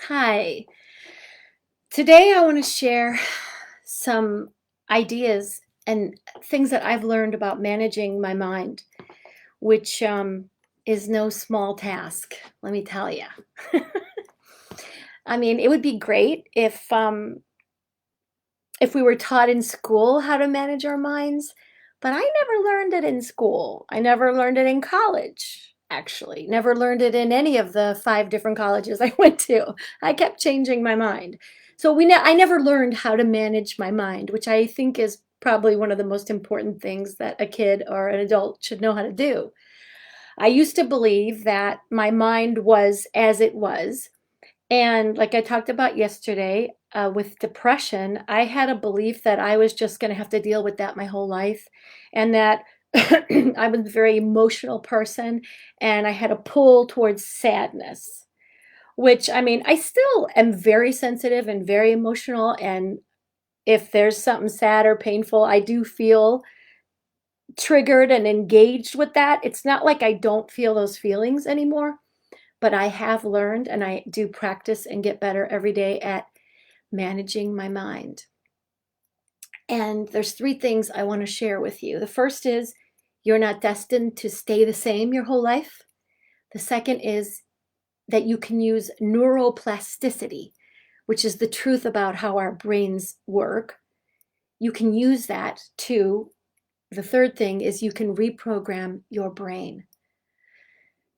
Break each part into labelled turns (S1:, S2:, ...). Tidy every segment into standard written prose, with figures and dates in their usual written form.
S1: Hi. Today I want to share some ideas and things that I've learned about managing my mind, which is no small task, let me tell you. I mean, it would be great if we were taught in school how to manage our minds, but I never learned it in school. I never learned it in college, actually. Never learned it in any of the 5 different colleges I went to. I kept changing my mind. So I never learned how to manage my mind, which I think is probably one of the most important things that a kid or an adult should know how to do. I used to believe that my mind was as it was, and like I talked about yesterday, with depression, I had a belief that I was just going to have to deal with that my whole life, and that I was a very emotional person, and I had a pull towards sadness, which I mean, I still am very sensitive and very emotional. And if there's something sad or painful, I do feel triggered and engaged with that. It's not like I don't feel those feelings anymore, but I have learned and I do practice and get better every day at managing my mind. And there's 3 things I want to share with you. The first is you're not destined to stay the same your whole life. The second is that you can use neuroplasticity, which is the truth about how our brains work. You can use that to, the third thing is you can reprogram your brain.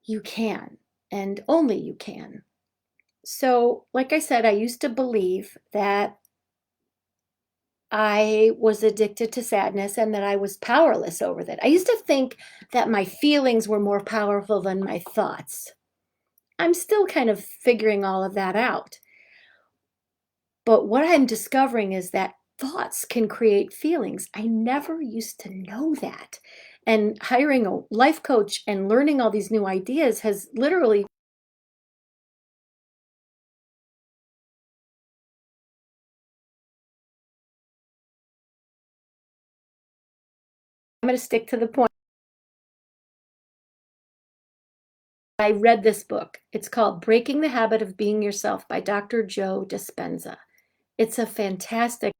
S1: You can, and only you can. So, like I said, I used to believe that I was addicted to sadness and that I was powerless over that. I used to think that my feelings were more powerful than my thoughts. I'm still kind of figuring all of that out. But what I'm discovering is that thoughts can create feelings. I never used to know that. And hiring a life coach and learning all these new ideas has literally, I'm going to stick to the point. I read this book. It's called Breaking the Habit of Being Yourself by Dr. Joe Dispenza. It's a fantastic.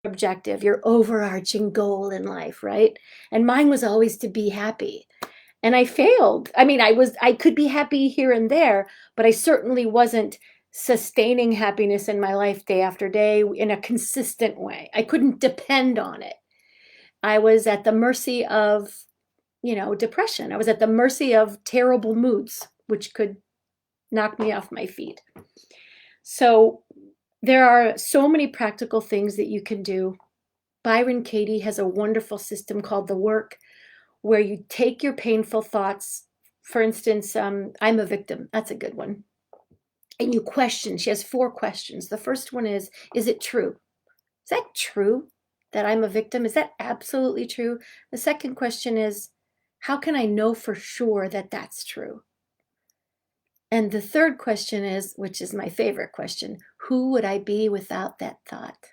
S1: Objective, your overarching goal in life, right? And mine was always to be happy. And I failed. I mean, I could be happy here and there, but I certainly wasn't sustaining happiness in my life day after day in a consistent way. I couldn't depend on it. I was at the mercy of, depression. I was at the mercy of terrible moods, which could knock me off my feet. So there are so many practical things that you can do. Byron Katie has a wonderful system called the work, where you take your painful thoughts. For instance, I'm a victim. That's a good one. And you question. She has 4 questions. The first one is it true? Is that true that I'm a victim? Is that absolutely true? The second question is, how can I know for sure that that's true? And the third question is, which is my favorite question, who would I be without that thought?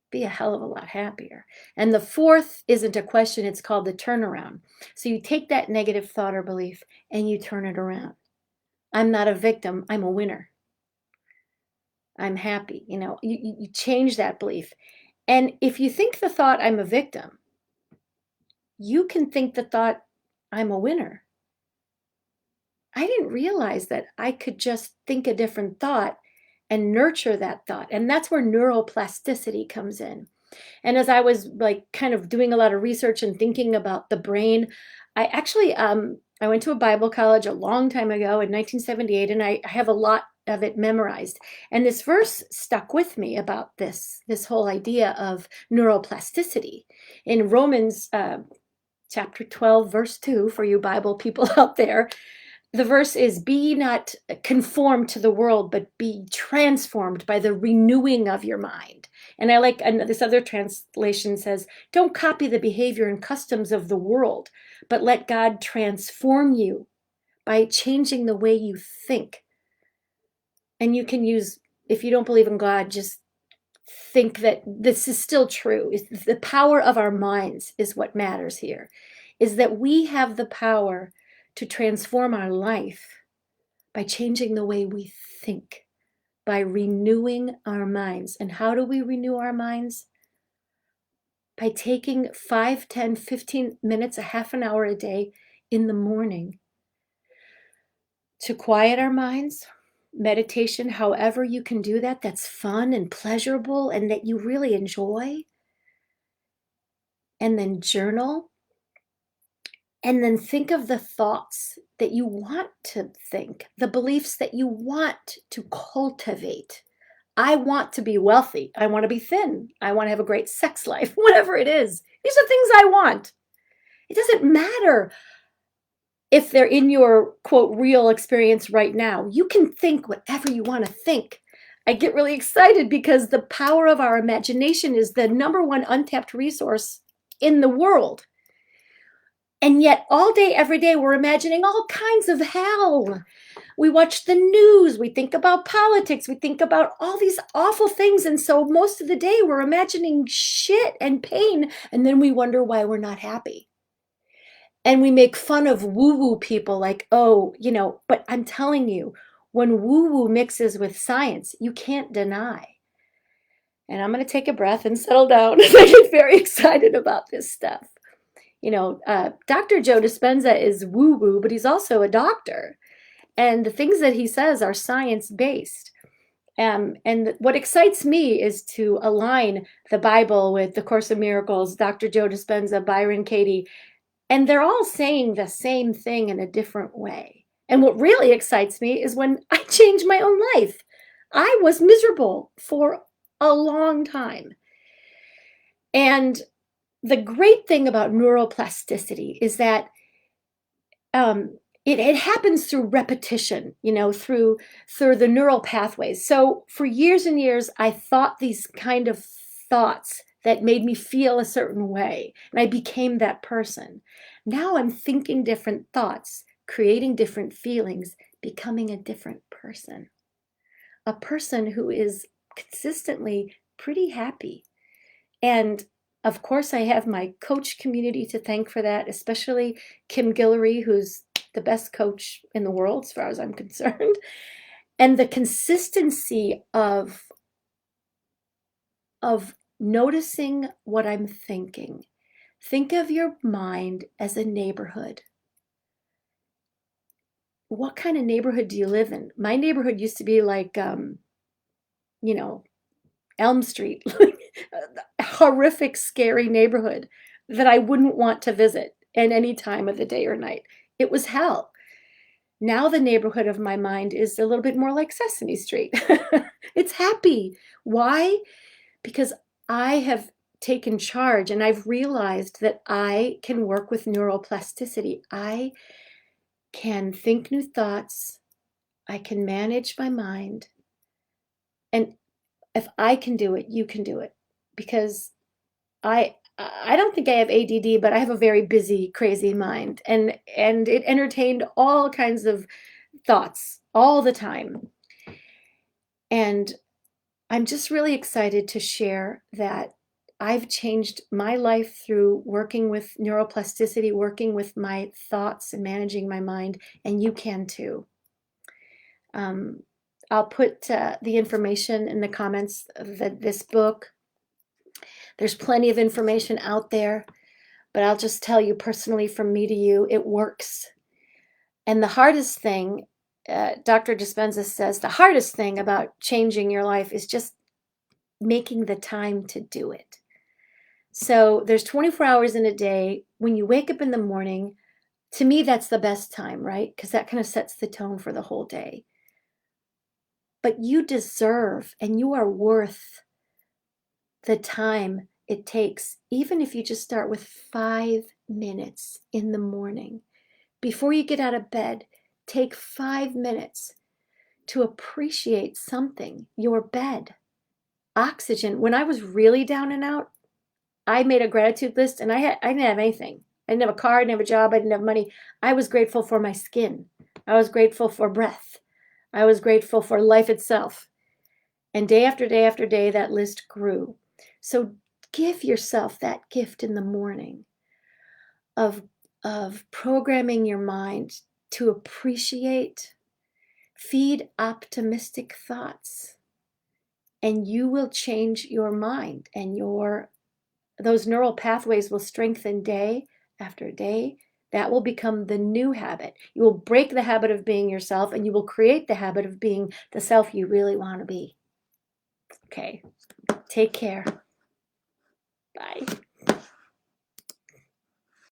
S1: Be a hell of a lot happier. And the fourth isn't a question, it's called the turnaround. So you take that negative thought or belief and you turn it around. I'm not a victim, I'm a winner. I'm happy. You change that belief. And if you think the thought, I'm a victim, you can think the thought, I'm a winner. I didn't realize that I could just think a different thought and nurture that thought. And that's where neuroplasticity comes in. And as I was like kind of doing a lot of research and thinking about the brain, I actually I went to a Bible college a long time ago in 1978, and I have a lot of it memorized. And this verse stuck with me about this whole idea of neuroplasticity in Romans chapter 12, verse 2, for you Bible people out there. The verse is, be not conformed to the world, but be transformed by the renewing of your mind. And I like, and this other translation says, don't copy the behavior and customs of the world, but let God transform you by changing the way you think. And you can use, if you don't believe in God, just think that this is still true. Is the power of our minds is what matters here, is that we have the power to transform our life by changing the way we think, by renewing our minds. And how do we renew our minds? By taking 5, 10, 15 minutes, a half an hour a day in the morning to quiet our minds. Meditation, however you can do that, that's fun and pleasurable and that you really enjoy. And then journal. And then think of the thoughts that you want to think, the beliefs that you want to cultivate. I want to be wealthy. I want to be thin. I want to have a great sex life, whatever it is. These are things I want. It doesn't matter if they're in your, quote, real experience right now. You can think whatever you want to think. I get really excited because the power of our imagination is the number one untapped resource in the world. And yet all day, every day, we're imagining all kinds of hell. We watch the news, we think about politics, we think about all these awful things. And so most of the day we're imagining shit and pain. And then we wonder why we're not happy. And we make fun of woo-woo people like, oh, but I'm telling you, when woo-woo mixes with science, you can't deny. And I'm going to take a breath and settle down. I get very excited about this stuff. Dr. Joe Dispenza is woo-woo, but he's also a doctor. And the things that he says are science-based. And what excites me is to align the Bible with the Course in Miracles, Dr. Joe Dispenza, Byron Katie, and they're all saying the same thing in a different way. And what really excites me is when I change my own life. I was miserable for a long time. And the great thing about neuroplasticity is that it happens through repetition, through the neural pathways. So for years and years, I thought these kind of thoughts that made me feel a certain way, and I became that person. Now I'm thinking different thoughts, creating different feelings, becoming a different person. A person who is consistently pretty happy. And of course, I have my coach community to thank for that, especially Kim Guillory, who's the best coach in the world, as far as I'm concerned. And the consistency of noticing what I'm thinking. Think of your mind as a neighborhood. What kind of neighborhood do you live in? My neighborhood used to be like, Elm Street, a horrific, scary neighborhood that I wouldn't want to visit at any time of the day or night. It was hell. Now the neighborhood of my mind is a little bit more like Sesame Street. It's happy. Why? Because I have taken charge and I've realized that I can work with neuroplasticity. I can think new thoughts. I can manage my mind. And if I can do it, you can do it. Because I don't think I have ADD, but I have a very busy, crazy mind. And it entertained all kinds of thoughts all the time. And I'm just really excited to share that I've changed my life through working with neuroplasticity, working with my thoughts and managing my mind, and you can too. I'll put the information in the comments of this book. There's plenty of information out there, but I'll just tell you personally from me to you, it works. And the hardest thing, Dr. Dispenza says, the hardest thing about changing your life is just making the time to do it. So there's 24 hours in a day. When you wake up in the morning, to me, that's the best time, right? Because that kind of sets the tone for the whole day. But you deserve and you are worth the time it takes, even if you just start with 5 minutes in the morning. Before you get out of bed, take 5 minutes to appreciate something, your bed, oxygen. When I was really down and out, I made a gratitude list and I didn't have anything. I didn't have a car, I didn't have a job, I didn't have money. I was grateful for my skin. I was grateful for breath. I was grateful for life itself. And day after day after day, that list grew. So give yourself that gift in the morning of, of programming your mind to appreciate, feed optimistic thoughts, and you will change your mind, and those neural pathways will strengthen day after day. That will become the new habit. You will break the habit of being yourself, and you will create the habit of being the self you really want to be. Okay, take care. Bye.